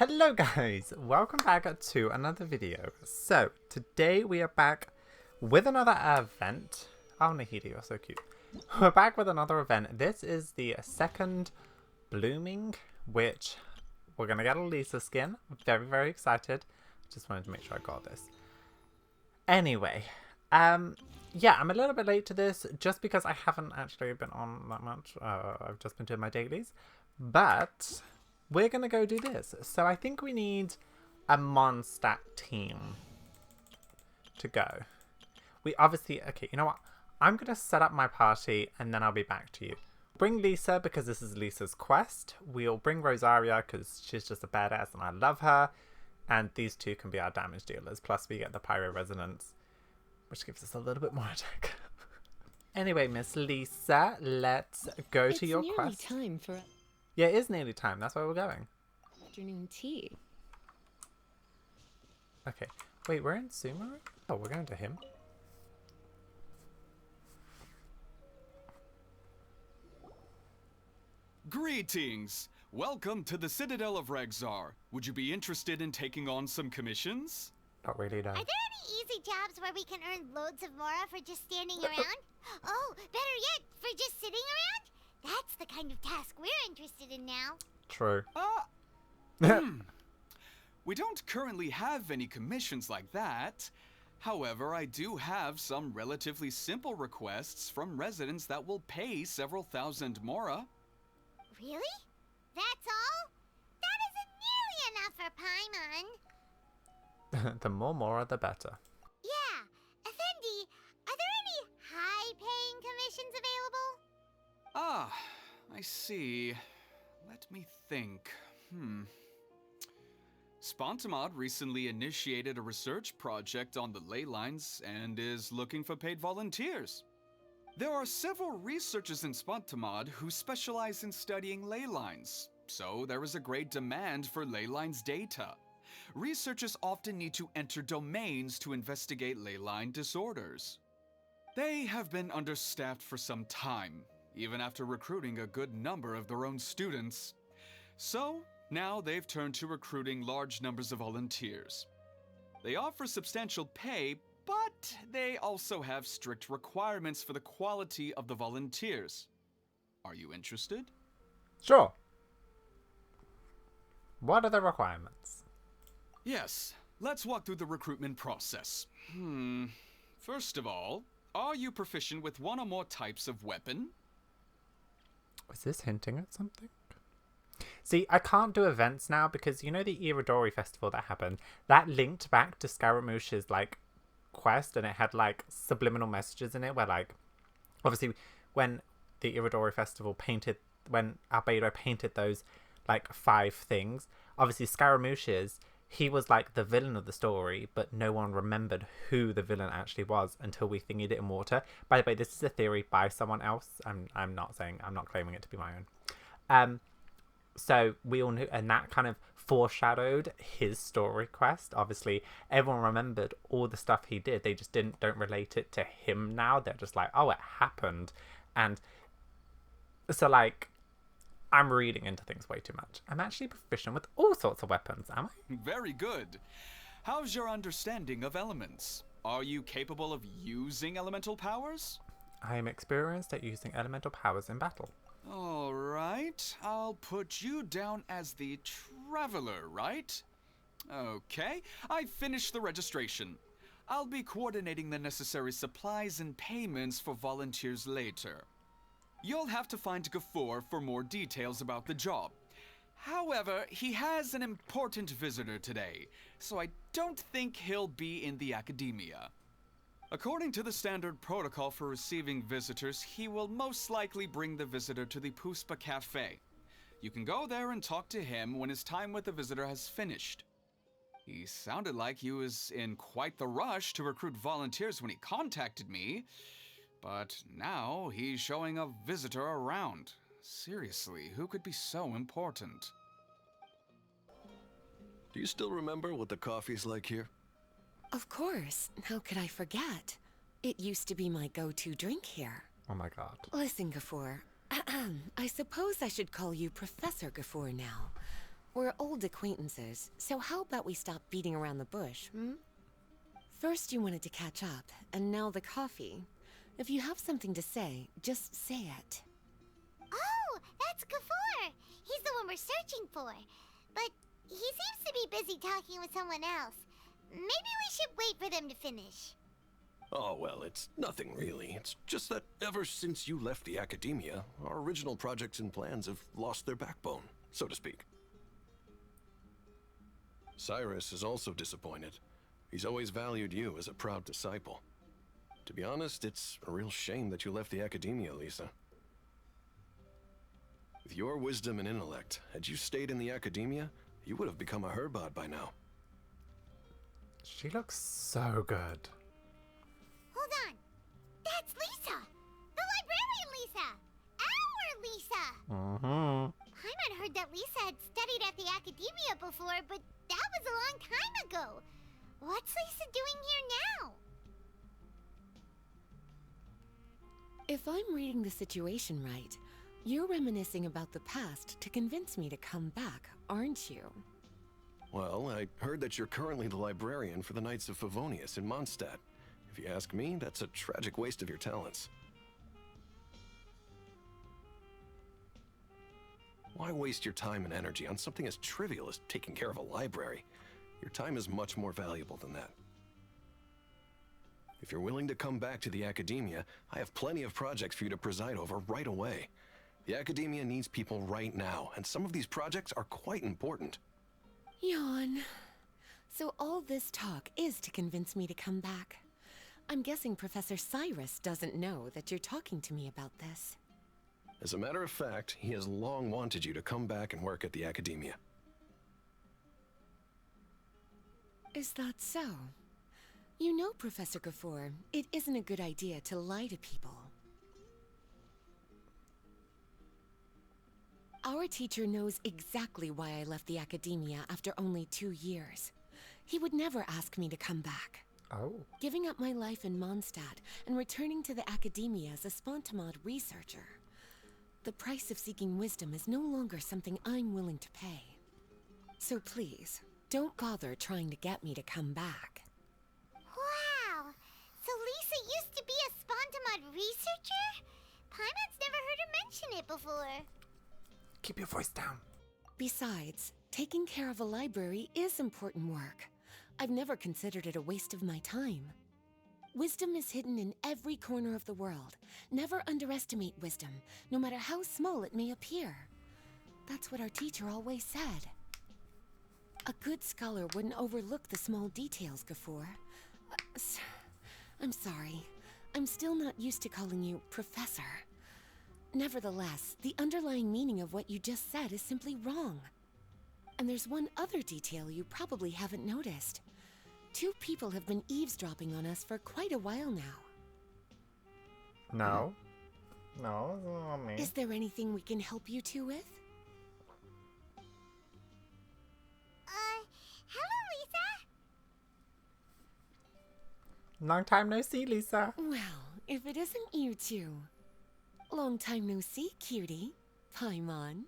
Hello guys, welcome back to another video. So today we are back with another event. Oh Nahidi, you're so cute. We're back with another event. This is the second blooming, which we're gonna get a Lisa skin. Very excited. Just wanted to make sure I got this. Anyway, yeah, I'm a little bit late to this just because I haven't actually been on that much. I've just been doing my dailies, but we're gonna go do this. So I think we need a Mondstadt team to go. We obviously, okay, you know what? I'm gonna set up my party and then I'll be back to you. Bring Lisa because this is Lisa's quest. We'll bring Rosaria because she's just a badass and I love her. And these two can be our damage dealers. Plus we get the Pyro Resonance, which gives us a little bit more attack. Anyway, Miss Lisa, let's go to your quest. It's nearly time for Yeah, it is nearly time. That's where we're going. afternoon tea. Okay. Wait, we're in Sumo? Oh, we're going to him. Greetings! Welcome to the Citadel of Regzar. Would you be interested in taking on some commissions? Not really, no. Are there any easy jobs where we can earn loads of Mora for just standing around? Oh, better yet, for just sitting around? That's the kind of task we're interested in now. True. We don't currently have any commissions like that. However, I do have some relatively simple requests from residents that will pay several thousand Mora. Really? That's all? That isn't nearly enough for Paimon. The more Mora, the better. Yeah, Effendi, are there any high-paying commissions available? Ah, I see. Let me think. Spontamod recently initiated a research project on the ley lines and is looking for paid volunteers. There are several researchers in Spontamod who specialize in studying ley lines, so there is a great demand for ley lines data. Researchers often need to enter domains to investigate ley line disorders. They have been understaffed for some time, even after recruiting a good number of their own students. So, now they've turned to recruiting large numbers of volunteers. They offer substantial pay, but they also have strict requirements for the quality of the volunteers. Are you interested? Sure. What are the requirements? Yes, let's walk through the recruitment process. First of all, are you proficient with one or more types of weapon? Is this hinting at something? See, I can't do events now because you know the Iridori festival that happened? That linked back to Scaramouche's, like, quest and it had, like, subliminal messages in it where, like, obviously when the Iridori festival painted, when Albedo painted those, like, 5 things, obviously Scaramouche's, he was, like, the villain of the story, but no one remembered who the villain actually was until we thingied it in water. By the way, this is a theory by someone else. I'm not claiming it to be my own. So we all knew, and that kind of foreshadowed his story quest. Obviously, everyone remembered all the stuff he did. They just don't relate it to him now. They're just like, oh, it happened. And so, like, I'm reading into things way too much. I'm actually proficient with all sorts of weapons, am I? Very good. How's your understanding of elements? Are you capable of using elemental powers? I am experienced at using elemental powers in battle. All right, I'll put you down as the traveler, right? Okay, I finished the registration. I'll be coordinating the necessary supplies and payments for volunteers later. You'll have to find Gafoor for more details about the job. However, he has an important visitor today, so I don't think he'll be in the academia. According to the standard protocol for receiving visitors, he will most likely bring the visitor to the Puspa Cafe. You can go there and talk to him when his time with the visitor has finished. He sounded like he was in quite the rush to recruit volunteers when he contacted me, but now he's showing a visitor around. Seriously, who could be so important? Do you still remember what the coffee's like here? Of course. How could I forget? It used to be my go-to drink here. Oh my god. Listen, Gafoor. I suppose I should call you Professor Gafoor now. We're old acquaintances, so how about we stop beating around the bush, hmm? First you wanted to catch up, and now the coffee. If you have something to say, just say it. Oh, that's Gafur! He's the one we're searching for. But he seems to be busy talking with someone else. Maybe we should wait for them to finish. Oh, well, it's nothing really. It's just that ever since you left the academia, our original projects and plans have lost their backbone, so to speak. Cyrus is also disappointed. He's always valued you as a proud disciple. To be honest, it's a real shame that you left the academia, Lisa. With your wisdom and intellect, had you stayed in the academia, you would have become a Herbot by now. She looks so good. Hold on. That's Lisa! The librarian Lisa! Our Lisa! Mm-hmm. Paimon heard that Lisa had studied at the academia before, but that was a long time ago. What's Lisa doing here now? If I'm reading the situation right, you're reminiscing about the past to convince me to come back, aren't you? Well, I heard that you're currently the librarian for the Knights of Favonius in Mondstadt. If you ask me, that's a tragic waste of your talents. Why waste your time and energy on something as trivial as taking care of a library? Your time is much more valuable than that. If you're willing to come back to the academia, I have plenty of projects for you to preside over right away. The academia needs people right now, and some of these projects are quite important. Yawn. So all this talk is to convince me to come back. I'm guessing Professor Cyrus doesn't know that you're talking to me about this. As a matter of fact, he has long wanted you to come back and work at the academia. Is that so? You know, Professor Gafur, it isn't a good idea to lie to people. Our teacher knows exactly why I left the academia after only 2 years. He would never ask me to come back. Oh. Giving up my life in Mondstadt and returning to the academia as a Spontamod researcher. The price of seeking wisdom is no longer something I'm willing to pay. So please, don't bother trying to get me to come back. Wow! So Lisa used to be a Spontamod researcher? Paimon's never heard her mention it before. Keep your voice down. Besides, taking care of a library is important work. I've never considered it a waste of my time. Wisdom is hidden in every corner of the world. Never underestimate wisdom, no matter how small it may appear. That's what our teacher always said. A good scholar wouldn't overlook the small details, Gafur. I'm sorry. I'm still not used to calling you Professor. Nevertheless, the underlying meaning of what you just said is simply wrong. And there's one other detail you probably haven't noticed. 2 people have been eavesdropping on us for quite a while now. No. No, it's not me. Is there anything we can help you 2 with? Hello, Lisa? Long time no see, Lisa. Well, if it isn't you 2. Long time no see, cutie. Paimon.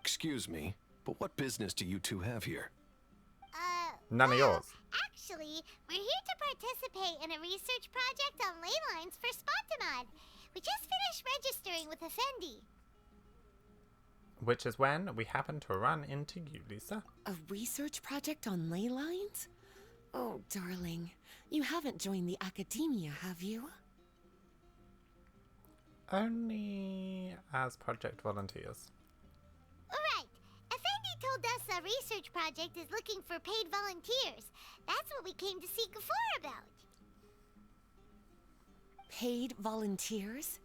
Excuse me, but what business do you two have here? None of yours. Actually, we're here to participate in a research project on ley lines for Spontamod. We just finished registering with Effendi. Which is when we happen to run into you, Lisa. A research project on ley lines? Oh, darling. You haven't joined the academia, have you? Only as project volunteers. Alright, Effendi told us the research project is looking for paid volunteers. That's what we came to see Gafur about. Paid volunteers?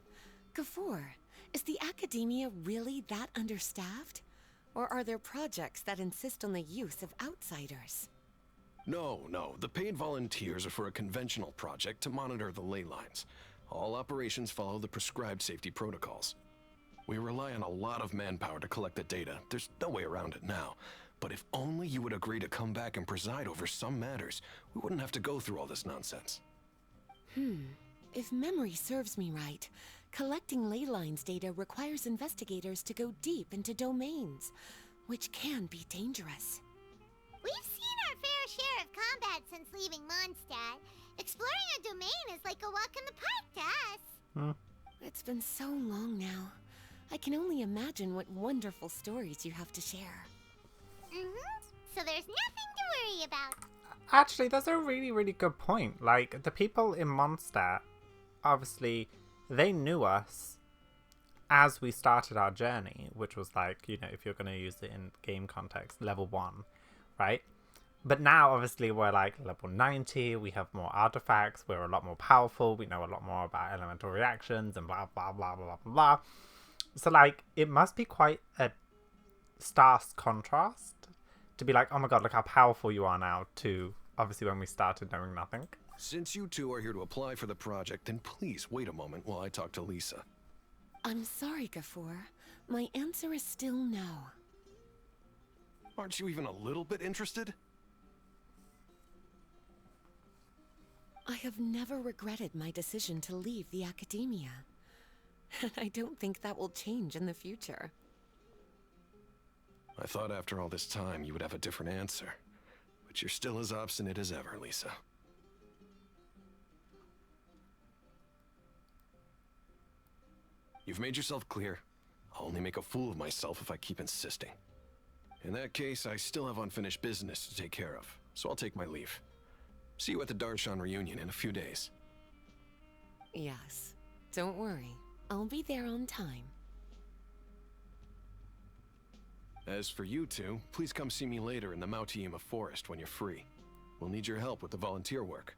Gafur, is the academia really that understaffed? Or are there projects that insist on the use of outsiders? No, the paid volunteers are for a conventional project to monitor the ley lines. All operations follow the prescribed safety protocols. We rely on a lot of manpower to collect the data. There's no way around it now. But if only you would agree to come back and preside over some matters, we wouldn't have to go through all this nonsense. If memory serves me right, Collecting ley lines data requires investigators to go deep into domains, which can be dangerous. We've seen our fair share of combat since leaving Mondstadt. Exploring a domain is like a walk in the park to us. It's been so long now. I can only imagine what wonderful stories you have to share. So there's nothing to worry about. Actually, that's a really, really good point. Like, the people in Mondstadt, obviously, they knew us as we started our journey, which was like, you know, if you're going to use it in game context, level 1, right? But now, obviously, we're like level 90, we have more artifacts, we're a lot more powerful, we know a lot more about elemental reactions, and blah, blah, blah, blah, blah, blah. So, like, it must be quite a stark contrast to be like, oh my god, look how powerful you are now, to obviously when we started knowing nothing. Since you two are here to apply for the project, then please wait a moment while I talk to Lisa. I'm sorry, Gafoor. My answer is still no. Aren't you even a little bit interested? I have never regretted my decision to leave the academia. And I don't think that will change in the future. I thought after all this time you would have a different answer. But you're still as obstinate as ever, Lisa. You've made yourself clear. I'll only make a fool of myself if I keep insisting. In that case, I still have unfinished business to take care of, so I'll take my leave. See you at the Darshan reunion in a few days. Yes. Don't worry. I'll be there on time. As for you two, please come see me later in the Mautiima forest when you're free. We'll need your help with the volunteer work.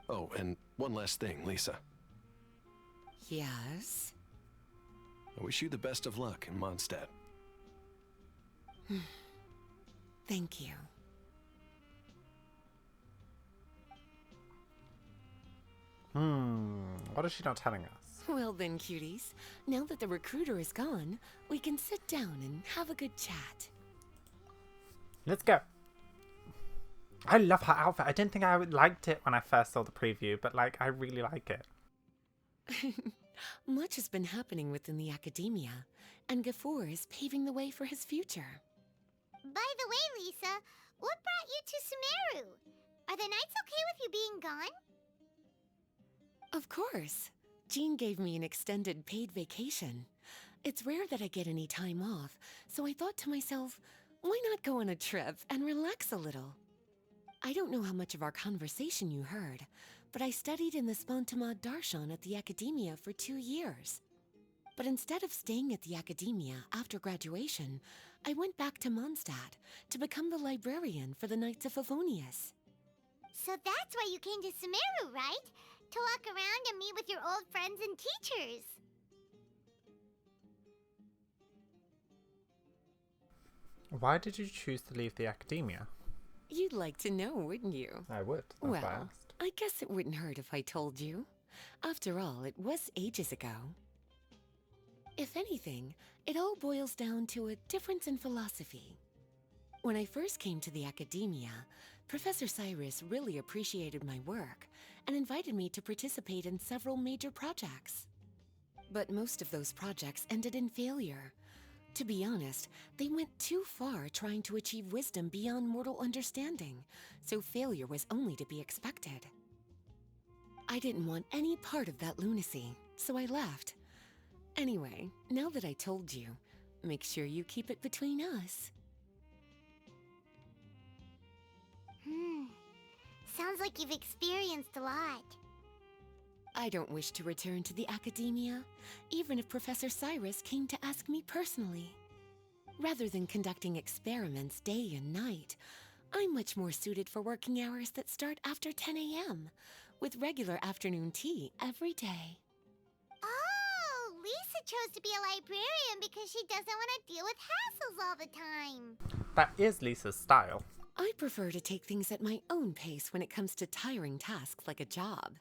Oh, and one last thing, Lisa. Yes? I wish you the best of luck in Mondstadt. Thank you. What is she not telling us? Well then, cuties. Now that the recruiter is gone, we can sit down and have a good chat. Let's go. I love her outfit. I didn't think I liked it when I first saw the preview, but like, I really like it. Much has been happening within the academia, and Gafoor is paving the way for his future. By the way, Lisa, what brought you to Sumeru? Are the nights okay with you being gone? Of course. Jean gave me an extended paid vacation. It's rare that I get any time off, so I thought to myself, why not go on a trip and relax a little? I don't know how much of our conversation you heard, but I studied in the Spontamad Darshan at the academia for 2 years. But instead of staying at the academia after graduation, I went back to Mondstadt to become the librarian for the Knights of Favonius. So that's why you came to Sumeru, right? To walk around and meet with your old friends and teachers. Why did you choose to leave the academia? You'd like to know, wouldn't you? I would. That's why I Well, asked. I guess it wouldn't hurt if I told you. After all, it was ages ago. If anything, it all boils down to a difference in philosophy. When I first came to the academia, Professor Cyrus really appreciated my work and invited me to participate in several major projects. But most of those projects ended in failure. To be honest, they went too far trying to achieve wisdom beyond mortal understanding, so failure was only to be expected. I didn't want any part of that lunacy, so I left. Anyway, now that I told you, make sure you keep it between us. Sounds like you've experienced a lot. I don't wish to return to the academia, even if Professor Cyrus came to ask me personally. Rather than conducting experiments day and night, I'm much more suited for working hours that start after 10 a.m., with regular afternoon tea every day. Oh, Lisa chose to be a librarian because she doesn't want to deal with hassles all the time. That is Lisa's style. I prefer to take things at my own pace when it comes to tiring tasks like a job.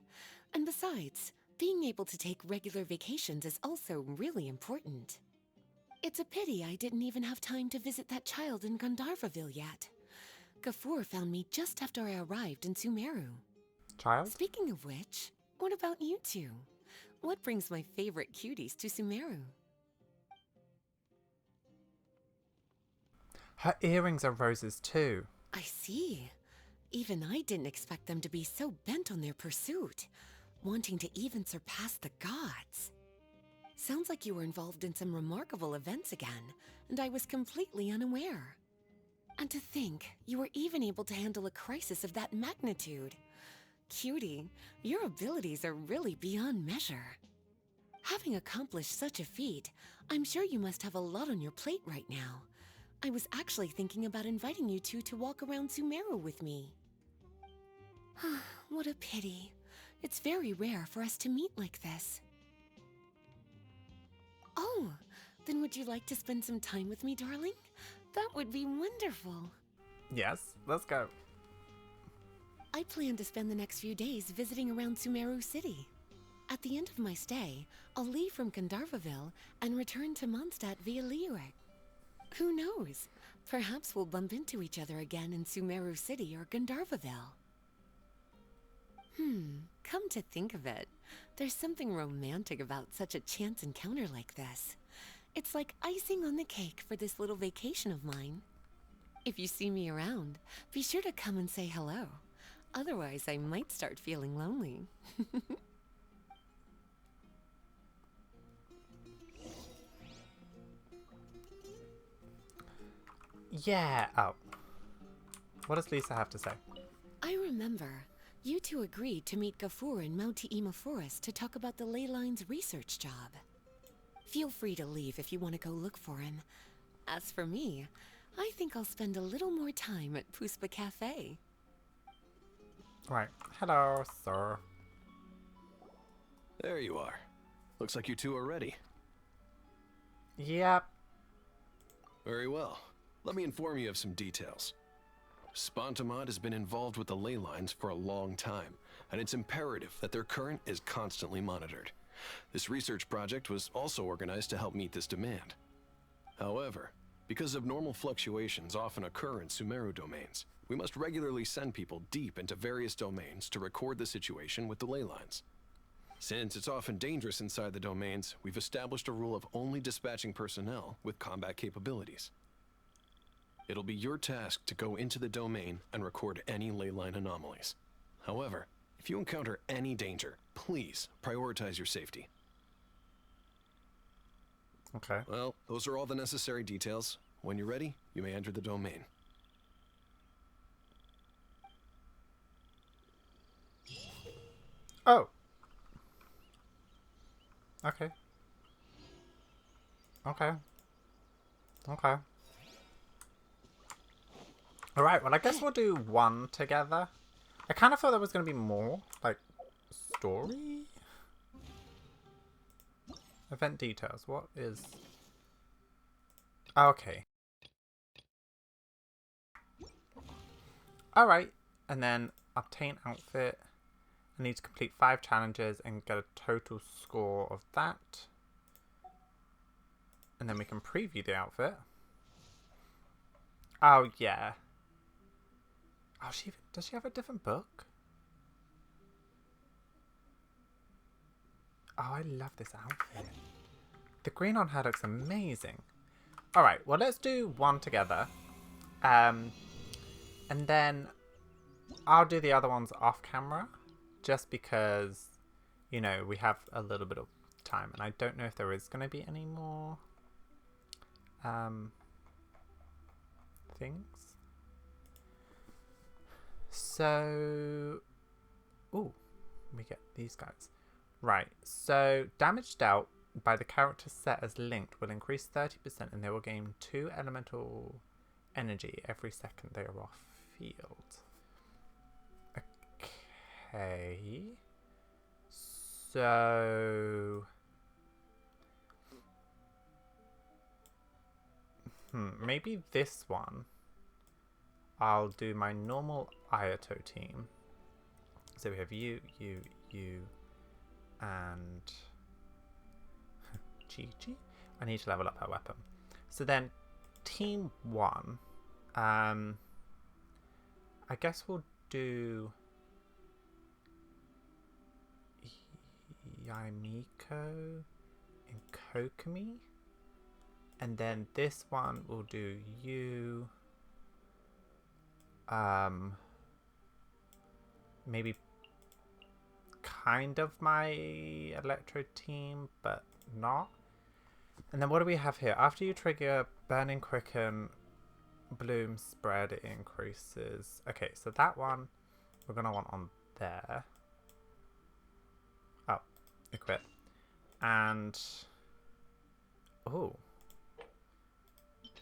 And besides, being able to take regular vacations is also really important. It's a pity I didn't even have time to visit that child in Gandharvaville yet. Gafoor found me just after I arrived in Sumeru. Child? Speaking of which, what about you two? What brings my favorite cuties to Sumeru? Her earrings are roses too. I see. Even I didn't expect them to be so bent on their pursuit, wanting to even surpass the gods. Sounds like you were involved in some remarkable events again, and I was completely unaware. And to think, you were even able to handle a crisis of that magnitude. Cutie, your abilities are really beyond measure. Having accomplished such a feat, I'm sure you must have a lot on your plate right now. I was actually thinking about inviting you two to walk around Sumeru with me. What a pity. It's very rare for us to meet like this. Oh, then would you like to spend some time with me, darling? That would be wonderful. Yes, let's go. I plan to spend the next few days visiting around Sumeru City. At the end of my stay, I'll leave from Gandharvaville and return to Mondstadt via Liyue. Who knows? Perhaps we'll bump into each other again in Sumeru City or Gandharvaville. Come to think of it, there's something romantic about such a chance encounter like this. It's like icing on the cake for this little vacation of mine. If you see me around, be sure to come and say hello. Otherwise, I might start feeling lonely. Yeah. Oh. What does Lisa have to say? I remember. You two agreed to meet Gafur in Mount Te'ima Forest to talk about the ley lines research job. Feel free to leave if you want to go look for him. As for me, I think I'll spend a little more time at Puspa Cafe. Right. Hello, sir. There you are. Looks like you two are ready. Yep. Very well. Let me inform you of some details. Spontamod has been involved with the ley lines for a long time, and it's imperative that their current is constantly monitored. This research project was also organized to help meet this demand. However, because abnormal fluctuations often occur in Sumeru domains, we must regularly send people deep into various domains to record the situation with the ley lines. Since it's often dangerous inside the domains, we've established a rule of only dispatching personnel with combat capabilities. It'll be your task to go into the domain and record any ley line anomalies. However, if you encounter any danger, please prioritize your safety. Okay. Well, those are all the necessary details. When you're ready, you may enter the domain. Oh. Okay. Okay. Okay. Alright, well I guess we'll do one together. I kind of thought there was going to be more, like, story? Event details, what is... Okay. Alright, and then obtain outfit. I need to complete 5 challenges and get a total score of that. And then we can preview the outfit. Oh, yeah. Oh, does she have a different book? Oh, I love this outfit. The green on her looks amazing. Alright, well let's do one together. And then I'll do the other ones off camera. Just because, you know, we have a little bit of time. And I don't know if there is going to be any more things. So, ooh, we get these guys. Right, so damage dealt by the character set as linked will increase 30% and they will gain 2 elemental energy every second they are off field. Okay. So... maybe this one. I'll do my normal Ayato team. So we have you, and Chi-Chi. I need to level up her weapon. So then, team 1. I guess we'll do... Yaimiko and Kokomi. And then this one will do you. Maybe kind of my Electro team, but not. And then what do we have here? After you trigger Burning Quicken, Bloom Spread, it increases. Okay, so that one we're going to want on there. Oh, equip. And, oh,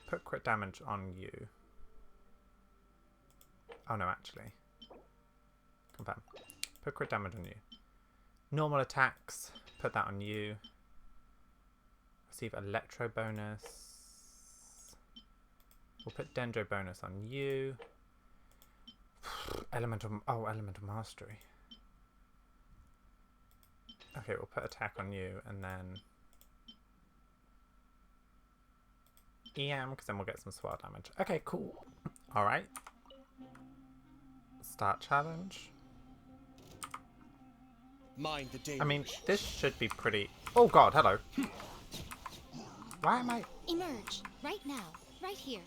put crit damage on you. Oh no, actually. Confirm. Put crit damage on you. Normal attacks, put that on you. Receive Electro bonus. We'll put Dendro bonus on you. Elemental Mastery. Okay, we'll put attack on you and then EM, because then we'll get some swirl damage. Okay, cool. Alright. Start challenge. Mind the danger. I mean, this should be pretty... Oh god, hello. Why am I... Emerge. Right now. Right here.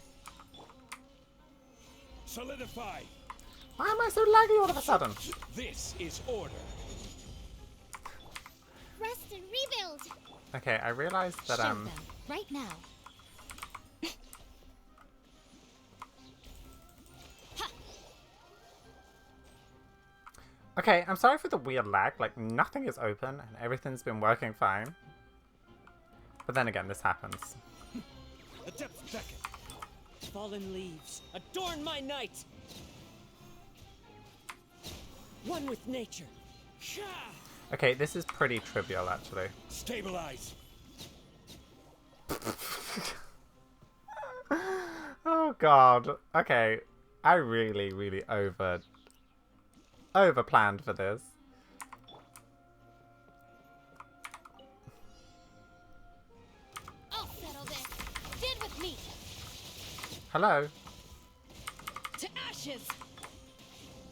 Solidify. Why am I so laggy all of a sudden? This is order. Rest and rebuild. Okay, I realized that, Show them. Right now. Okay, I'm sorry for the weird lag. Like, nothing is open and everything's been working fine. But then again, this happens. The depths beckon. Fallen leaves, adorn my night. One with nature. Okay, this is pretty trivial, actually. Stabilize. Oh god. Okay, I really, really over-planned for this. I'll settle this. Stand with me. Hello? To ashes.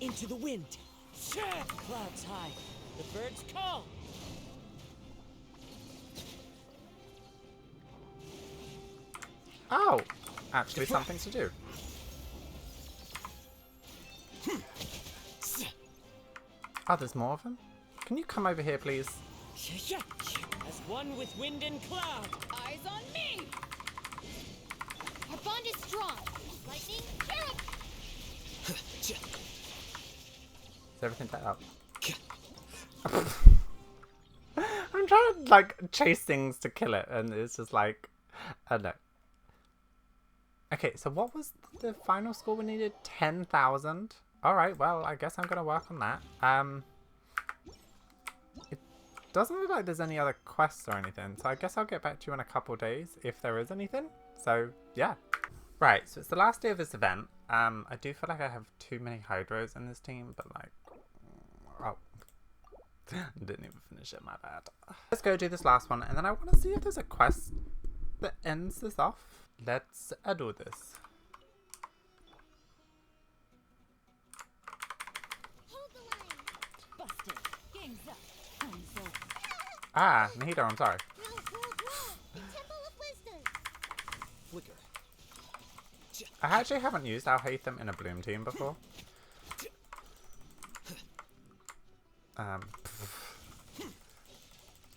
Into the wind. Clouds high. The birds call. Oh! Actually something to do. Oh, there's more of them? Can you come over here, please? As one with wind and cloud. Eyes on me. Our bond is strong. Lightning, arrow. Is everything set up? I'm trying to, like, chase things to kill it, and it's just like... I don't know. Okay, so what was the final score we needed? 10,000? Alright, well, I guess I'm going to work on that. It doesn't look like there's any other quests or anything, so I guess I'll get back to you in a couple days if there is anything. So, yeah. Right, so it's the last day of this event. I do feel like I have too many Hydros in this team, but like... Oh. Didn't even finish it, my bad. Let's go do this last one, and then I want to see if there's a quest that ends this off. Let's do this. Hold the line. Busted. Game's up. Time's over. Ah, Nahito, I'm sorry. Roll, roll, roll. The Temple of Wisdom. Flicker. I actually haven't used Alhaitham in a Bloom team before.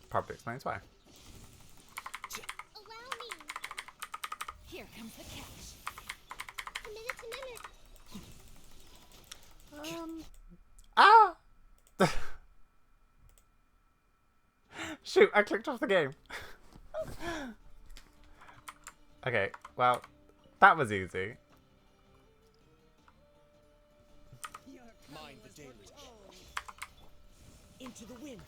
Probably explains why. Allow me. Here comes the catch. A minute. Ah! Shoot, I clicked off the game. Okay, well, that was easy. Mind the deluge. Into the wind.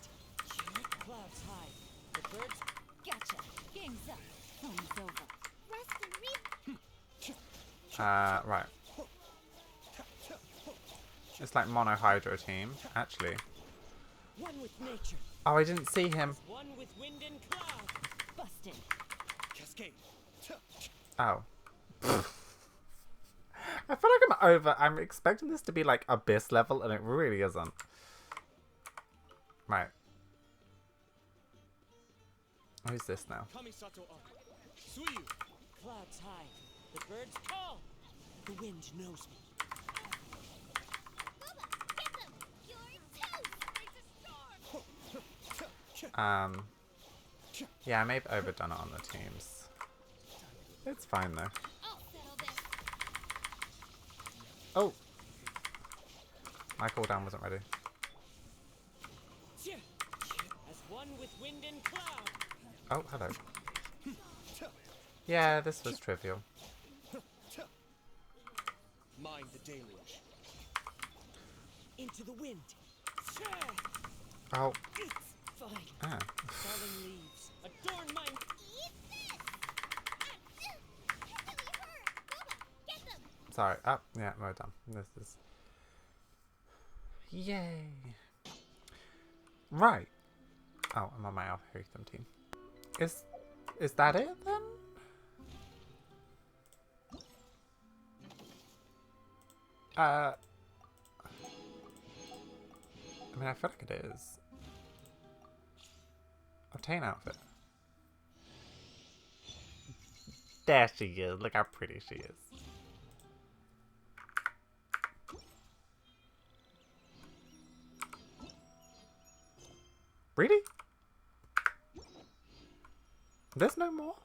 Clouds high. The birds. Gotcha. Game's up. Time's over. Rest and Right. It's like mono hydro team, actually. One with nature. Oh, I didn't see him. One with wind and cloud. busted. Cascade. Oh. I feel like I'm expecting this to be like Abyss level, and it really isn't. Right. Who's this now? Kamisato Aka. Suyu. Clouds high. The birds call. The wind knows me. Bubba, get them! You're toast! Raise a storm! Yeah, I may have overdone it on the teams. It's fine though. I'll settle this. Oh! My cooldown wasn't ready. As one with wind and cloud. Oh, hello. Yeah, this was trivial. Mind the deluge. Into the wind. Oh, It's fine. ah. Falling leaves. Adorn my... Eat this! You're really hurt! Bubba, get them! Sorry. Oh, yeah, we're done. This is... Yay! Right. Oh, I'm on my algorithm team. Is that it then? I mean, I feel like it is. Obtain outfit. There she is. Look how pretty she is. Really? There's no more?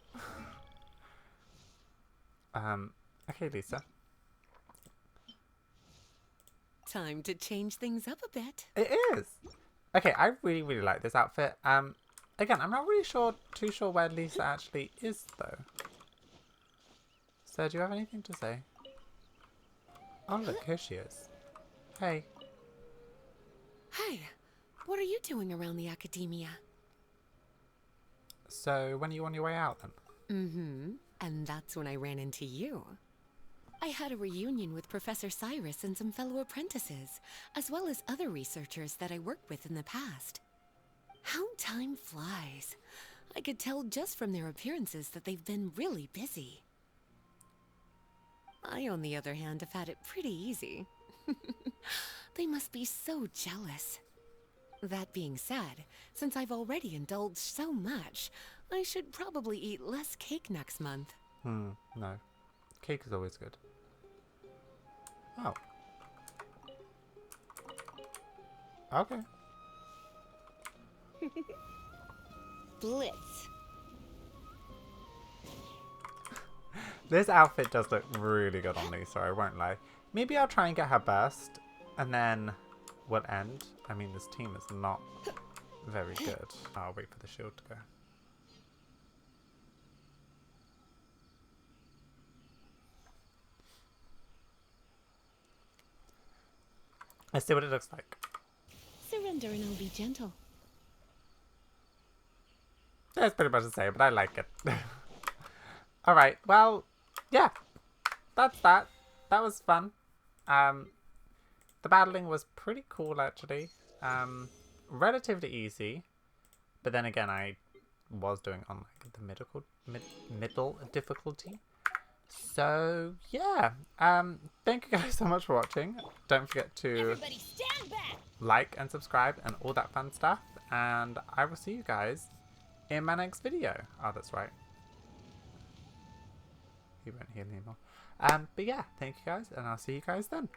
Okay, Lisa. Time to change things up a bit. It is! Okay, I really, really like this outfit. Again, I'm not really too sure where Lisa actually is, though. So, do you have anything to say? Oh, look, here she is. Hey. Hi, what are you doing around the academia? So, when are you on your way out, then? Mm-hmm. And that's when I ran into you. I had a reunion with Professor Cyrus and some fellow apprentices, as well as other researchers that I worked with in the past. How time flies. I could tell just from their appearances that they've been really busy. I, on the other hand, have had it pretty easy. They must be so jealous. That being said, since I've already indulged so much, I should probably eat less cake next month. No. Cake is always good. Oh. Okay. Blitz. This outfit does look really good on Lisa, I won't lie. Maybe I'll try and get her burst, and then we'll end. I mean, this team is not very good. I'll wait for the shield to go. Let's see what it looks like. Surrender and I'll be gentle. That's pretty much the same, but I like it. Alright, well, yeah. That's that. That was fun. The battling was pretty cool, actually. Relatively easy. But then again, I was doing on like the middle difficulty. So, yeah. Thank you guys so much for watching. Don't forget to Everybody stand back! like and subscribe and all that fun stuff. And I will see you guys in my next video. Oh, that's right. He won't hear anymore. But yeah, thank you guys, and I'll see you guys then.